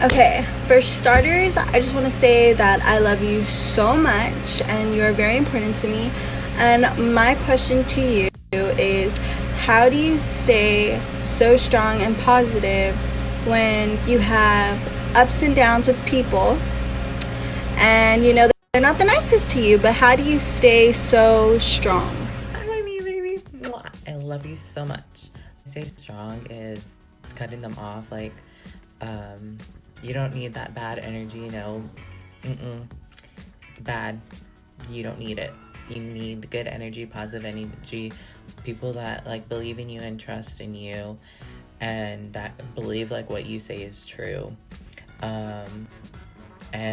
Okay, for starters, I just want to say that I love you so much and you're very important to me. And my question to you is, how do you stay so strong and positive when you have ups and downs with people and you know they're not the nicest to you, but how do you stay so strong? Hi, my baby. Mwah. I love you so much. Stay strong is cutting them off. Like, you don't need that bad energy, you know. Bad. You don't need it. You need good energy, positive energy, people that like believe in you and trust in you, and that believe like what you say is true. And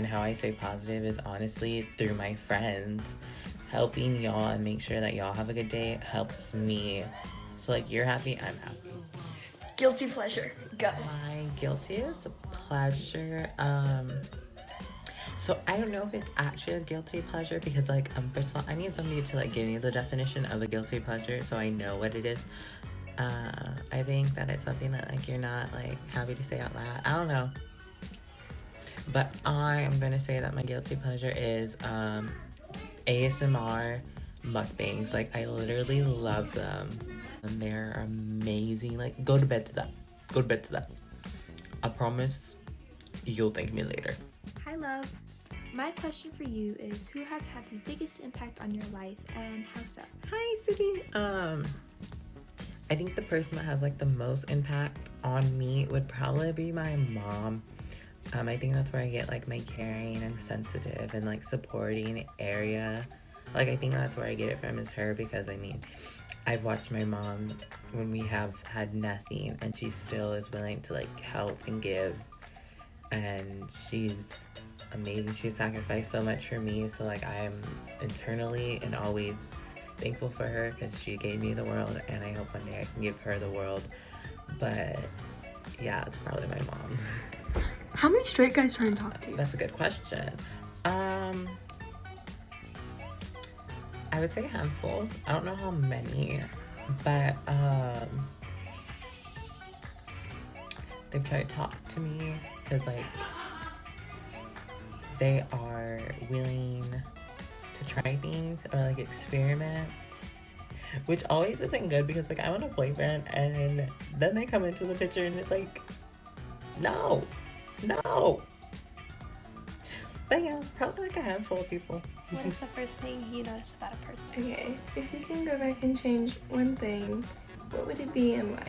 how I stay positive is honestly through my friends. Helping y'all and make sure that y'all have a good day helps me. So like you're happy, I'm happy. Guilty pleasure. Go. My guilty pleasure. So I don't know if it's actually a guilty pleasure because like first of all I need somebody to like give me the definition of a guilty pleasure so I know what it is. I think that it's something that like you're not like happy to say out loud. I don't know. But I am gonna say that my guilty pleasure is ASMR mukbangs. Like I literally love them. And they're amazing. Like go to bed to that. Go to bed to that. I promise you'll thank me later. Hi love. My question for you is, who has had the biggest impact on your life and how so? Hi City. I think the person that has like the most impact on me would probably be my mom. I think that's where I get like my caring and sensitive and like supporting area. Like I think that's where I get it from is her, because I mean I've watched my mom when we have had nothing and she still is willing to like help and give, and she's amazing. She sacrificed so much for me, so like I am internally and always thankful for her because she gave me the world, and I hope one day I can give her the world. But yeah, it's probably my mom. How many straight guys try and talk to you? That's a good question. I would say a handful. I don't know how many, but they've tried to talk to me because like they are willing to try things or like experiment, which always isn't good because like I want a boyfriend and then they come into the picture and it's like no. But yeah, probably like a handful of people. What is the first thing you notice about a person? Okay, if you can go back and change one thing, what would it be and why?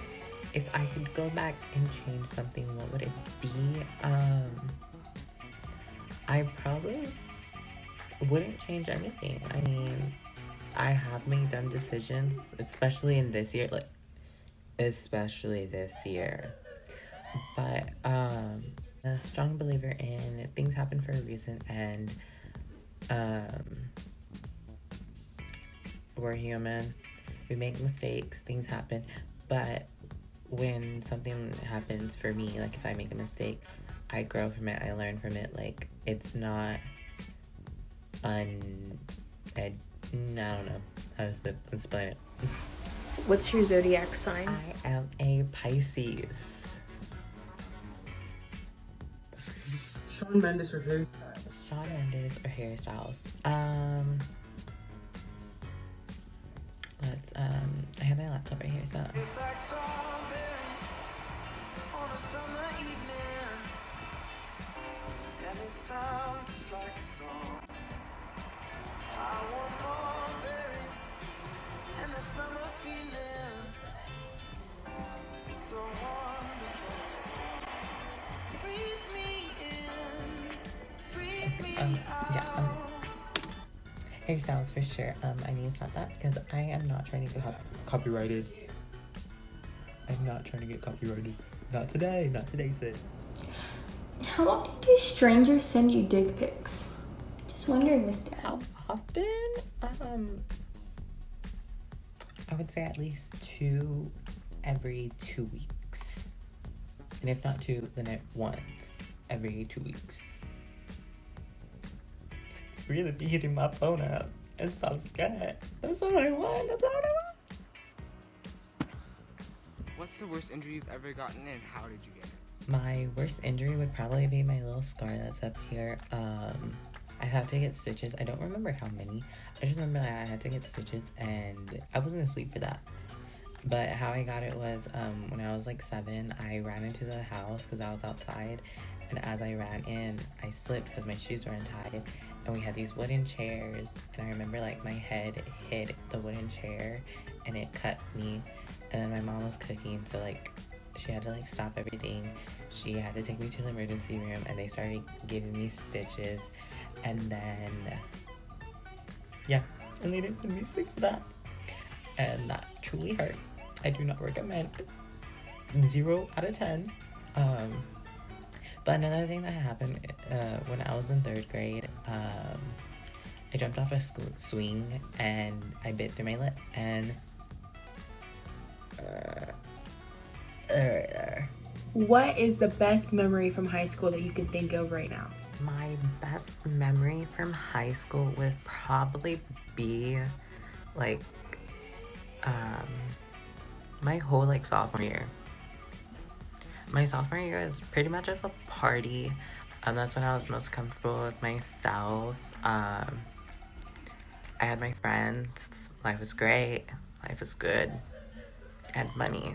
If I could go back and change something, what would it be? I probably wouldn't change anything. I mean, I have made dumb decisions, especially in this year, but a strong believer in things happen for a reason, and we're human, we make mistakes, things happen, but when something happens for me, like if I make a mistake, I grow from it, I learn from it. Like it's not I don't know how to explain it. What's your zodiac sign? I am a Pisces. Shawn Mendes or Harry Styles? Shawn Mendes or Harry Styles? Let's I have my laptop right here, so It's like strawberries on a summer evening, and it sounds just like a song. I want more berries and that summer feeling. It's so wonderful. Breathe me in, breathe me out. Harry Styles for sure. I mean, it's not that because I am not trying to get copyrighted. I'm not trying to get copyrighted. Not today, sis. How often do strangers send you dick pics? Just wondering, Miss Dad. How often? I would say at least 2 every 2 weeks. And if not 2, then once every 2 weeks. Really be hitting my phone up. And so scared. That's all I want. What's the worst injury you've ever gotten and how did you get it? My worst injury would probably be my little scar that's up here. I had to get stitches. I don't remember how many. I just remember that I had to get stitches and I wasn't asleep for that. But how I got it was when I was like 7, I ran into the house because I was outside. And as I ran in, I slipped because my shoes were untied. And we had these wooden chairs. And I remember like my head hit the wooden chair and it cut me. And then my mom was cooking, so like she had to like stop everything. She had to take me to the emergency room and they started giving me stitches. And then, yeah, and they didn't put me sick for that. And that truly hurt. I do not recommend. 0 out of 10. But another thing that happened when I was in 3rd grade, I jumped off a swing and I bit through my lip and there. What is the best memory from high school that you can think of right now? My best memory from high school would probably be like my whole like sophomore year. My sophomore year is pretty much of a party. That's when I was most comfortable with myself. I had my friends. Life was great. Life was good. I had money.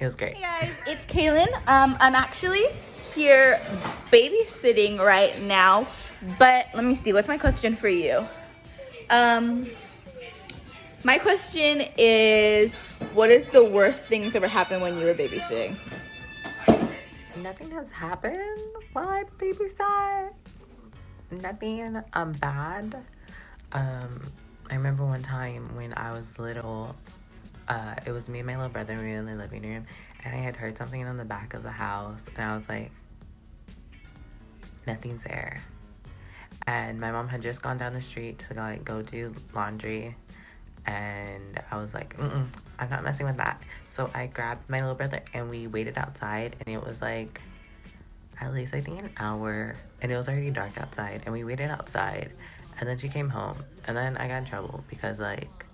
It was great. Hey guys, it's Kaylin. I'm actually here babysitting right now, but let me see, what's my question for you? My question is, what is the worst thing that's ever happened when you were babysitting? Nothing has happened while I babysat. Nothing bad. I remember one time when I was little, it was me and my little brother, we were in the living room, and I had heard something on the back of the house, and I was like, nothing's there. And my mom had just gone down the street to like go do laundry, and I was like, I'm not messing with that. So I grabbed my little brother and we waited outside, and it was like at least I think an hour, and it was already dark outside, and we waited outside, and then she came home, and then I got in trouble because like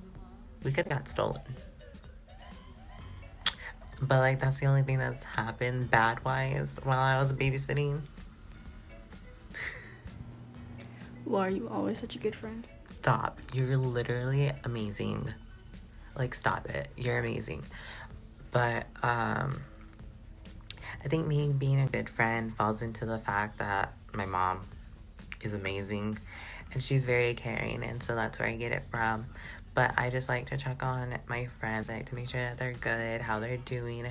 we could have got stolen. But like that's the only thing that's happened bad wise while I was babysitting. Well, are you always such a good friend? Stop. You're literally amazing. Like, stop it. You're amazing. But, I think me being a good friend falls into the fact that my mom is amazing. And she's very caring. And so that's where I get it from. But I just like to check on my friends. I like to make sure that they're good, how they're doing.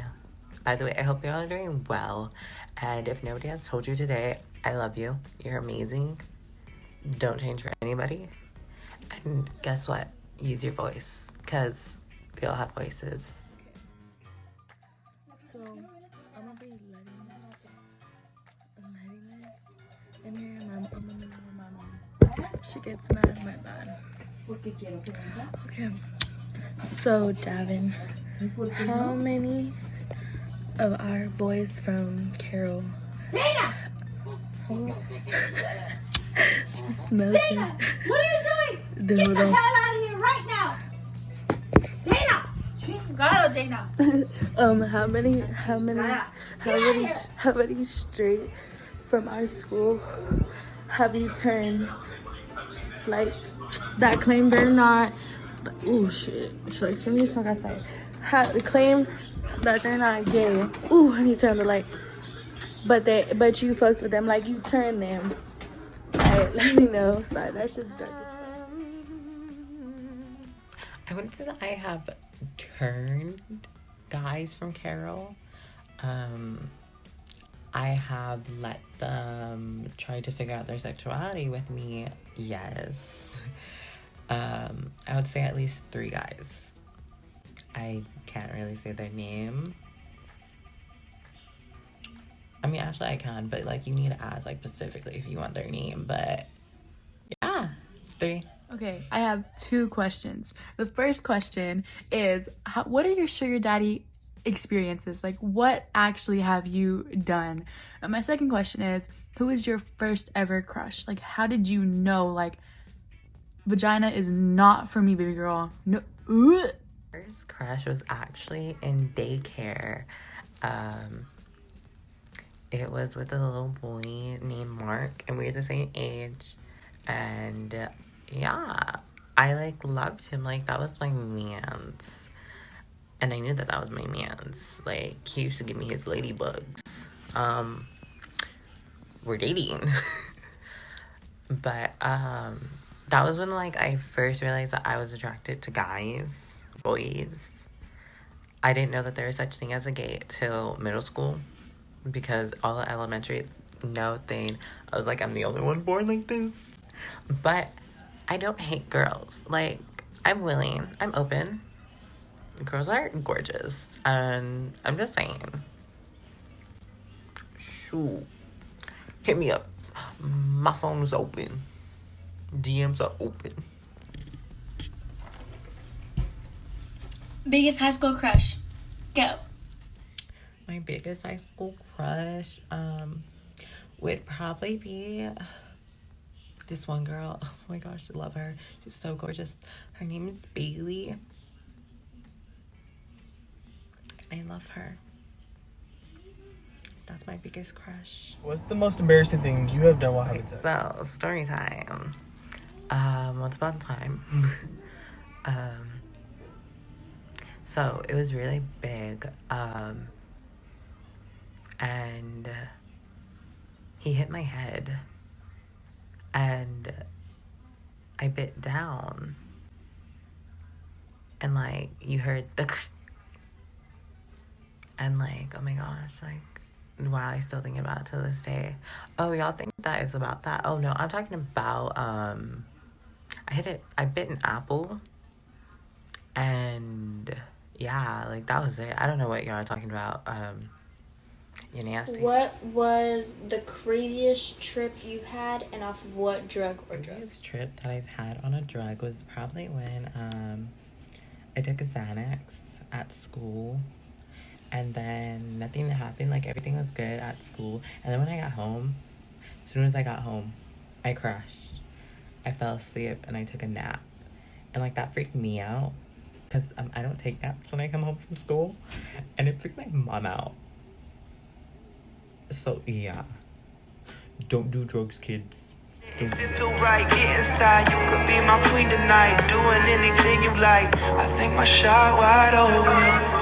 By the way, I hope they're all doing well. And if nobody has told you today, I love you. You're amazing. Don't change for anybody. And guess what? Use your voice, because we all have voices. So, I'm gonna be letting this in here, and I'm gonna leave my mom. She gets mad, my bad. Okay. So, Davin, how many of our boys from Carol? Dana! She smells Dana! it. What are you doing? Dude, Get the hell out of here right now! Dana! Chingado, Dana! How many straight from our school have you turned? Like, that claim they're not, oh shit, she likes for me to talk outside. Claim that they're not gay. Ooh, I need to turn the light. But you fucked with them, like you turned them. Alright, let me know. Sorry, that's just dark. I wouldn't say that I have turned guys from Carol. I have let them try to figure out their sexuality with me, yes. I would say at least 3 guys. I can't really say their name. I mean, actually I can, but like you need to ask like specifically if you want their name, but yeah, 3. Okay, I have 2 questions. The first question is, what are your sugar daddy experiences? Like, what actually have you done? And my second question is, who was your first ever crush? Like, how did you know, like, vagina is not for me, baby girl? No. First crush was actually in daycare. it was with a little boy named Mark, and we were the same age. And yeah, I like loved him. Like, that was my man's. And I knew that that was my man's. Like, he used to give me his ladybugs. We're dating. But that was when, like, I first realized that I was attracted to guys, boys. I didn't know that there was such thing as a gay till middle school, because all the elementary, no thing. I was like, I'm the only one born like this. But I don't hate girls. Like, I'm willing. I'm open. Girls are gorgeous. And I'm just saying. Shoot. Hit me up. My phone is open. DMs are open. Biggest high school crush. Go. My biggest high school crush would probably be this one girl. Oh my gosh, I love her. She's so gorgeous. Her name is Bailey. I love her. That's my biggest crush. What's the most embarrassing thing you have done while having sex? So, story time. Once upon a time. So it was really big. And he hit my head. And I bit down. And like, you heard the and like, oh my gosh, like, wow, I still think about it to this day. Oh, y'all think that is about that? Oh no, I'm talking about I bit an apple, and yeah, like, that was it. I don't know what y'all are talking about. You nasty. What was the craziest trip you've had, and off of what drug or The drugs? craziest trip that I've had on a drug was probably when I took a Xanax at school. And then nothing happened. Like, everything was good at school. And then when I got home, as soon as I got home, I crashed. I fell asleep and I took a nap. And like, that freaked me out, because I don't take naps when I come home from school. And it freaked my mom out. So yeah, don't do drugs, kids. If it feel right, get inside. You could be my queen tonight, doing anything you like. I think my shot wide open.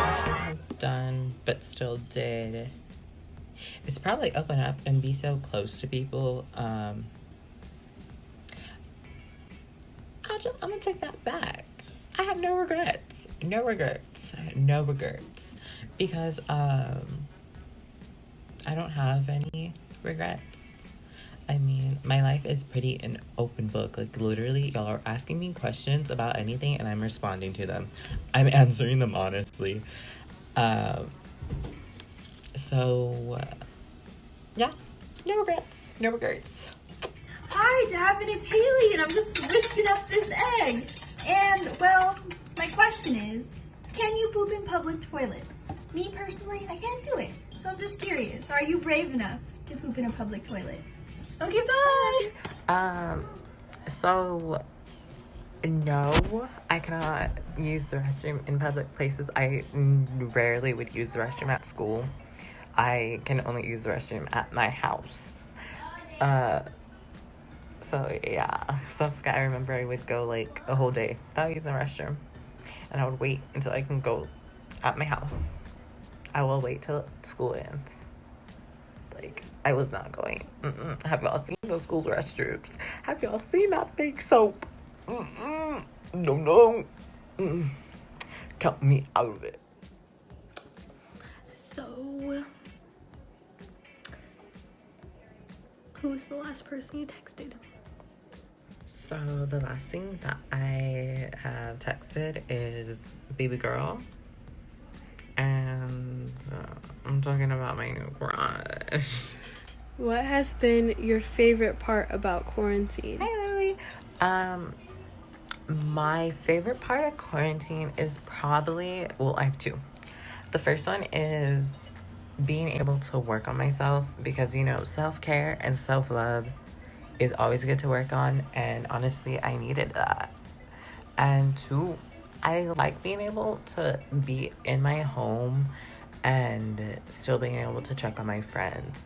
Done, but still did. It's probably open up and be so close to people. I'm gonna take that back. I have no regrets. No regrets. No regrets. Because I don't have any regrets. I mean, my life is pretty an open book. Like, literally, y'all are asking me questions about anything and I'm responding to them. I'm answering them honestly. Yeah, no regrets. No regrets. Hi, Davin, it's Haley, and I'm just whisking up this egg. And, well, my question is, can you poop in public toilets? Me, personally, I can't do it. So I'm just curious, are you brave enough to poop in a public toilet? Okay, bye! So, no, I cannot use the restroom in public places. I rarely would use the restroom at school. I can only use the restroom at my house. So yeah, I remember I would go like a whole day without using the restroom, and I would wait until I can go at my house. I will wait till school ends. Like, I was not going. Have y'all seen those school restrooms? Have y'all seen that fake soap? No. Count me out of it. So, who's the last person you texted? So the last thing that I have texted is baby girl. And I'm talking about my new crush. What has been your favorite part about quarantine? Hi, Lily. My favorite part of quarantine is probably, well, I have two. The first one is being able to work on myself, because, you know, self-care and self-love is always good to work on, and honestly, I needed that. And two, I like being able to be in my home and still being able to check on my friends.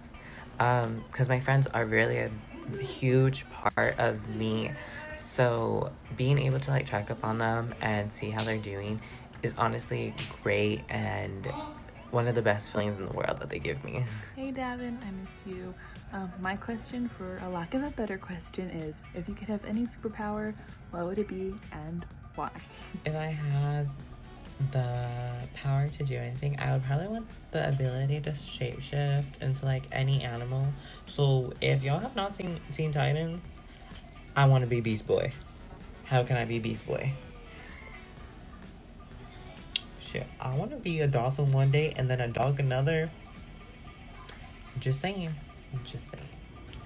because my friends are really a huge part of me. So being able to like check up on them and see how they're doing is honestly great and one of the best feelings in the world that they give me. Hey Davin, I miss you. My question, for a lack of a better question, is if you could have any superpower, what would it be and why? If I had the power to do anything, I would probably want the ability to shapeshift into like any animal. So if y'all have not seen Teen Titans, I want to be Beast Boy. How can I be Beast Boy? Shit, I want to be a dolphin one day and then a dog another. Just saying. Just saying.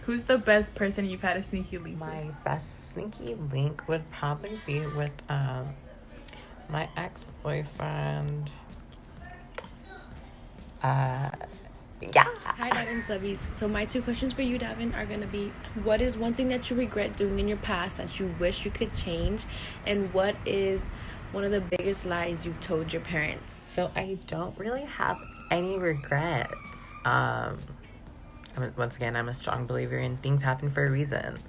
Who's the best person you've had a sneaky link with? My best sneaky link would probably be with my ex-boyfriend. Yeah. Hi, Davin Subbies. So my 2 questions for you, Davin, are gonna be: what is one thing that you regret doing in your past that you wish you could change, and what is one of the biggest lies you've told your parents? So I don't really have any regrets. Once again, I'm a strong believer in things happen for a reason.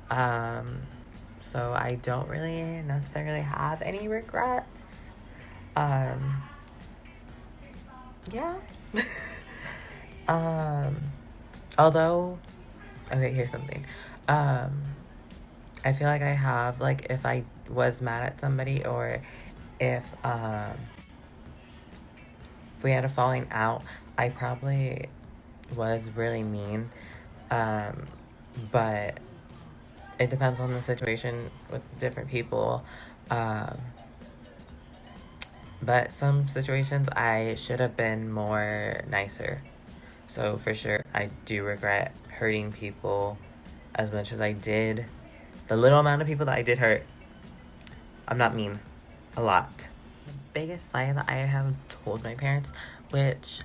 So I don't really necessarily have any regrets. Yeah. Although, okay, here's something. I feel like I have, like, if I was mad at somebody or if we had a falling out, I probably was really mean. But it depends on the situation with different people. But some situations I should have been more nicer. So for sure, I do regret hurting people as much as I did. The little amount of people that I did hurt, I'm not mean. A lot. The biggest lie that I have told my parents, which,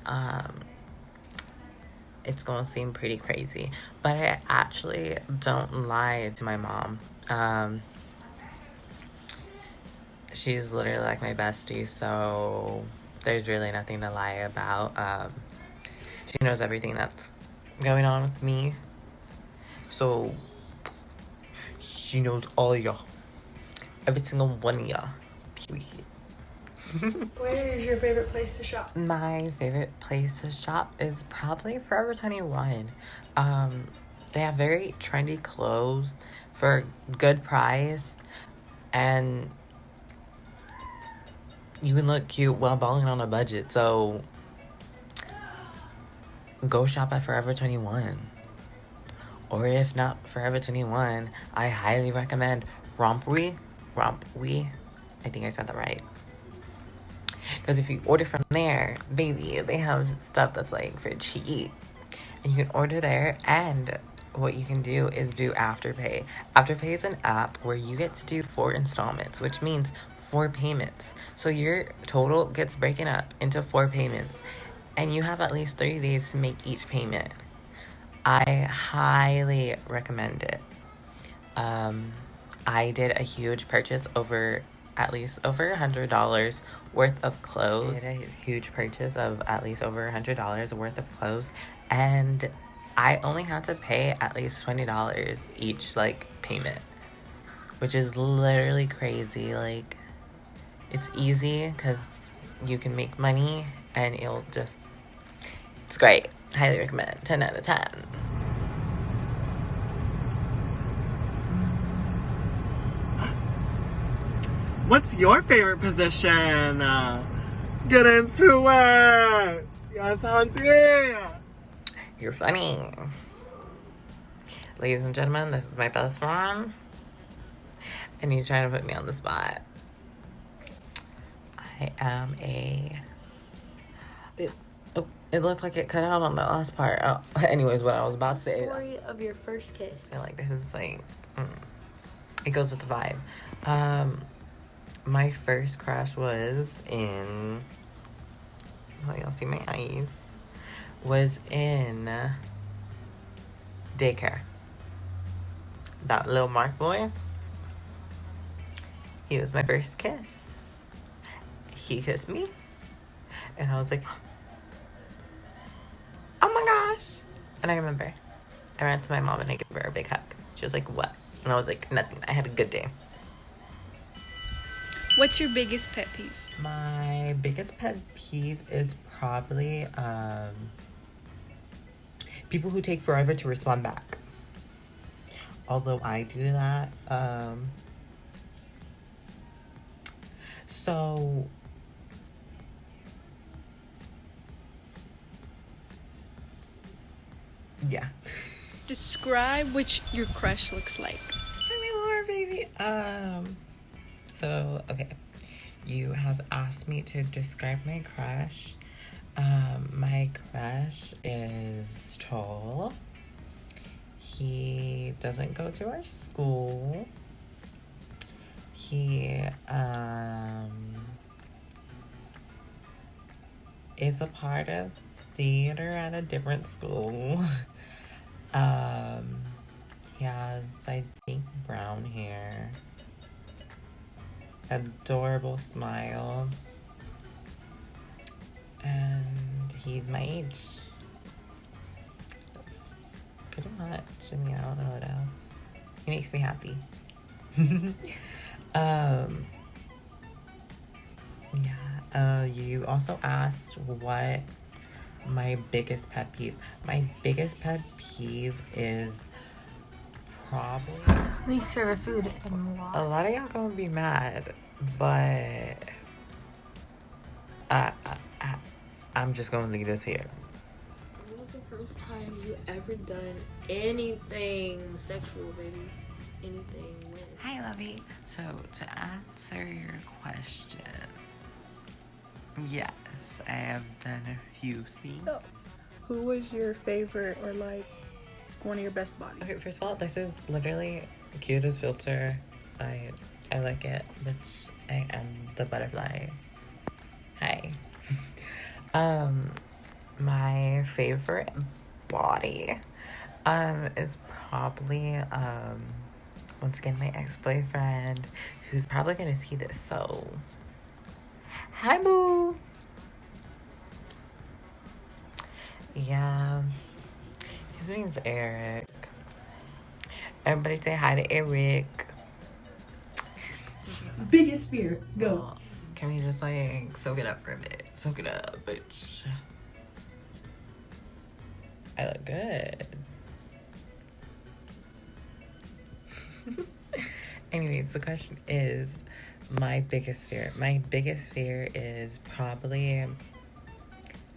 it's gonna seem pretty crazy, but I actually don't lie to my mom. She's literally like my bestie, so there's really nothing to lie about. She knows everything that's going on with me, so she knows all of y'all, every single one of y'all, period. Where is your favorite place to shop? My favorite place to shop is probably Forever 21. They have very trendy clothes for good price, and you can look cute while balling on a budget. So go shop at Forever 21. Or if not Forever 21, I highly recommend Rompwe. I think I said that right. Because if you order from there, baby, they have stuff that's like for cheap. And you can order there, and what you can do is do Afterpay. Afterpay is an app where you get to do 4 installments, which means 4 payments. So your total gets broken up into 4 payments, and you have at least 30 days to make each payment. I highly recommend it. I did a huge purchase at least over $100 worth of clothes. I did a huge purchase of at least over $100 worth of clothes, and I only had to pay at least $20 each like payment, which is literally crazy. Like, it's easy because you can make money, and it's great. Highly recommend. 10 out of 10. What's your favorite position? Get into it! Yes, auntie! You're funny. Ladies and gentlemen, this is my best friend, and he's trying to put me on the spot. I am it looked like it cut out on the last part. Oh, anyways, what I was about to say. Story of your first kiss. I feel like this is like, it goes with the vibe. My first crush was in, y'all see my eyes, was in daycare. That little Mark boy, he was my first kiss. He kissed me, and I was like, oh my gosh. And I remember I ran to my mom and I gave her a big hug. She was like, what? And I was like, nothing. I had a good day. What's your biggest pet peeve? My biggest pet peeve is probably people who take forever to respond back. Although I do that. So yeah. Describe what your crush looks like. Tell me more, baby. So okay. You have asked me to describe my crush. My crush is tall. He doesn't go to our school. He is a part of theater at a different school. He has, I think, brown hair. Adorable smile. And he's my age. That's pretty much. I mean, I don't know what else. He makes me happy. You also asked what my biggest pet peeve. My biggest pet peeve is probably Least favorite food and why? a lot of y'all gonna be mad, but I'm just gonna leave this here. When was the first time you ever done anything sexual, baby? Anything? When? Hi, Lovey. So, to answer your question, yes, I have done a few things. So, who was your favorite or like one of your best bodies? Okay, first of all, this is literally cute as filter. I like it, but I am the butterfly. Hi. My favorite body, is probably, once again, my ex-boyfriend, who's probably gonna see this, so hi, boo. Yeah, his name's Eric. Everybody say hi to Eric. Biggest fear, go. Can we just like soak it up for a bit? Soak it up, bitch. I look good. Anyways, the question is my biggest fear. My biggest fear is probably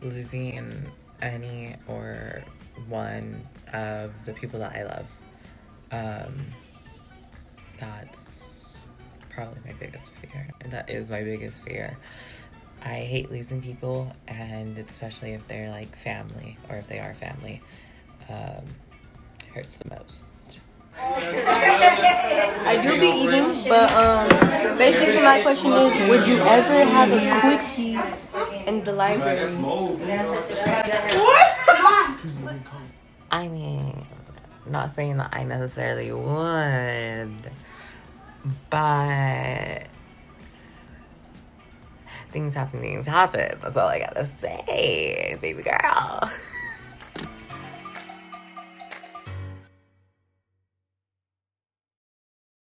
losing any or one of the people that I love. That's probably my biggest fear. And that is my biggest fear. I hate losing people, and especially if they're like family, or if they are family. Hurts the most. I do be eating, but basically my question is, would you ever have a quickie in the library? I mean, not saying that I necessarily would, but things happen. That's all I gotta say, baby girl.